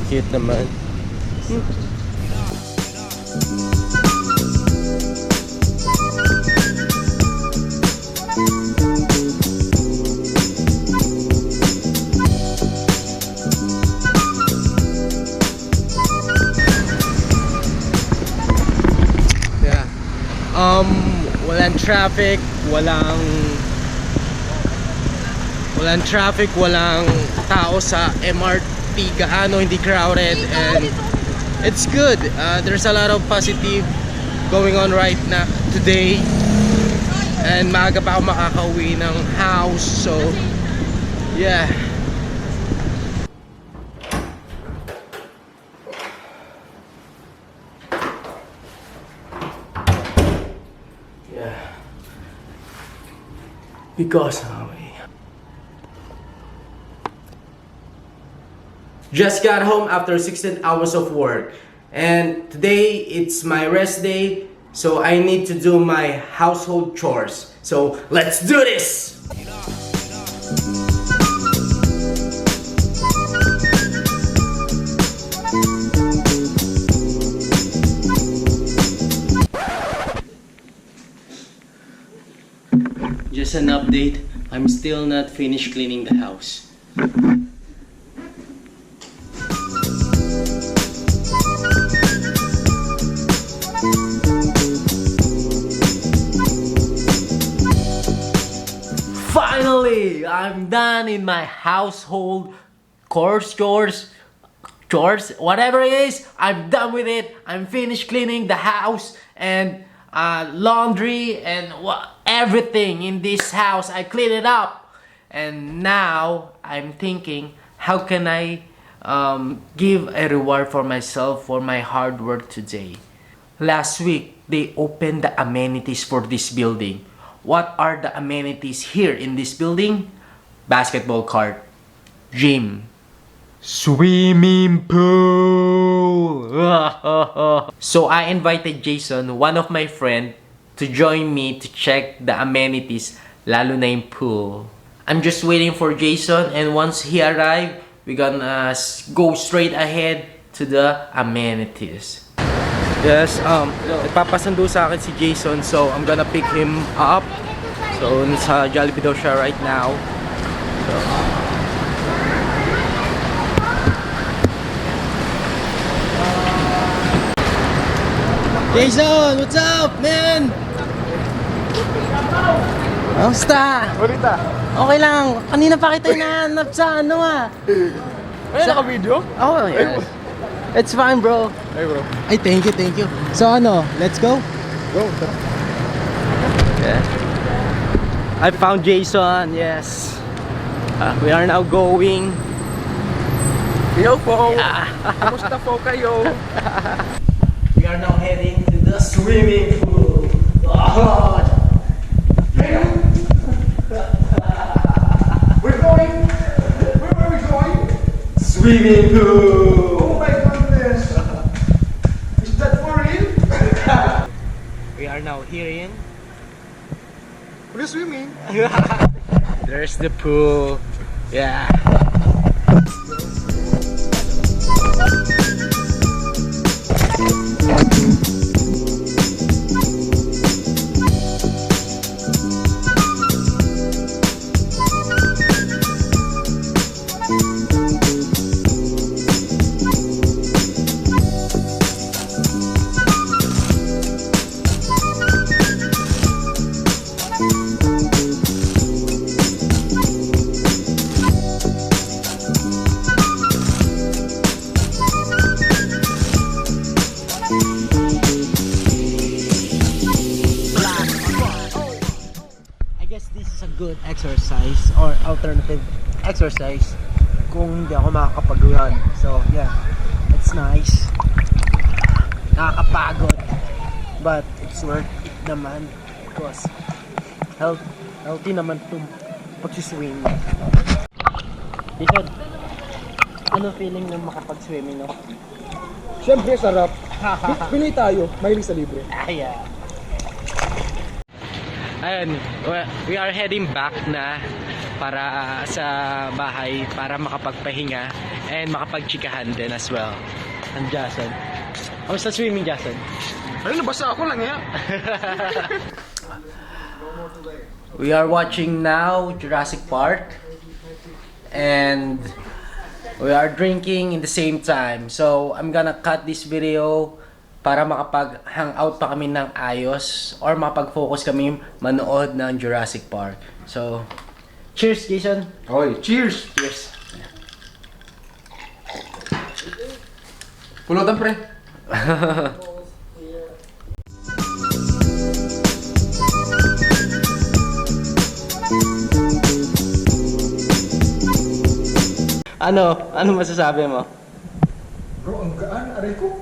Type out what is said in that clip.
Cute naman. Yeah. Walang traffic, walang tao sa MRT, gaano hindi crowded, and it's good. There's a lot of positive going on right now today, and maaga pa ako makakauwi ng house, so yeah. Because just got home after 16 hours of work, and today it's my rest day, so I need to do my household chores. So let's do this! Just an update, I'm still not finished cleaning the house. Finally, I'm done in my household chores, whatever it is, I'm done with it. I'm finished cleaning the house and laundry and everything in this house. I cleaned it up, and now I'm thinking, how can I give a reward for myself for my hard work today? Last week they opened the amenities for this building. What are the amenities here in this building? Basketball court, gym, swimming pool. So I invited Jason, one of my friend, to join me to check the amenities, lalo na yung pool. I'm just waiting for Jason, and once he arrives, we're gonna go straight ahead to the amenities. Yes, nagpapasundo sa akin si Jason, so I'm gonna pick him up. So, nasa Jollibee daw siya right now. So, Jason, what's up, man? Kamusta? Balita. Okay lang. Kanina pa kita hinahanap sa ano Ay, naka-video? Oh, yes. It's fine, bro. Hey, bro. Ay, thank you. So ano, let's go? Go. Yeah. I found Jason, yes. We are now going. Yo po. Yeah. Kamusta po kayo? We are now heading to the swimming pool. Oh. We're going. Where are we going? Swimming pool. Oh my goodness. Is that for real? We are now here in. We're swimming. There's the pool. Yeah. Good exercise or alternative exercise kung hindi ako makakapag-run. So yeah, it's nice. Nakakapagod, but it's worth it naman because healthy naman itong pag-swimming. Jason, ano feeling ng makapag-swimming, no? Siyempre, sarap. Pinoy tayo. Mahilig sa libre. Yeah. Ayun, we are heading back na para sa bahay para makapagpahinga. and makapag-chikahan din as well. And Jason. Kamusta swimming, Jason? Ay, nabasa ako lang ya. We are watching now Jurassic Park and we are drinking in the same time. So I'm gonna cut this video para makapag-hangout pa kami ng ayos or makapag-focus kami manood ng Jurassic Park. So, cheers, Jason! Oy, cheers! Cheers! Pulutan, pre. Ano masasabi mo? Bro, ang gaan, aray ko.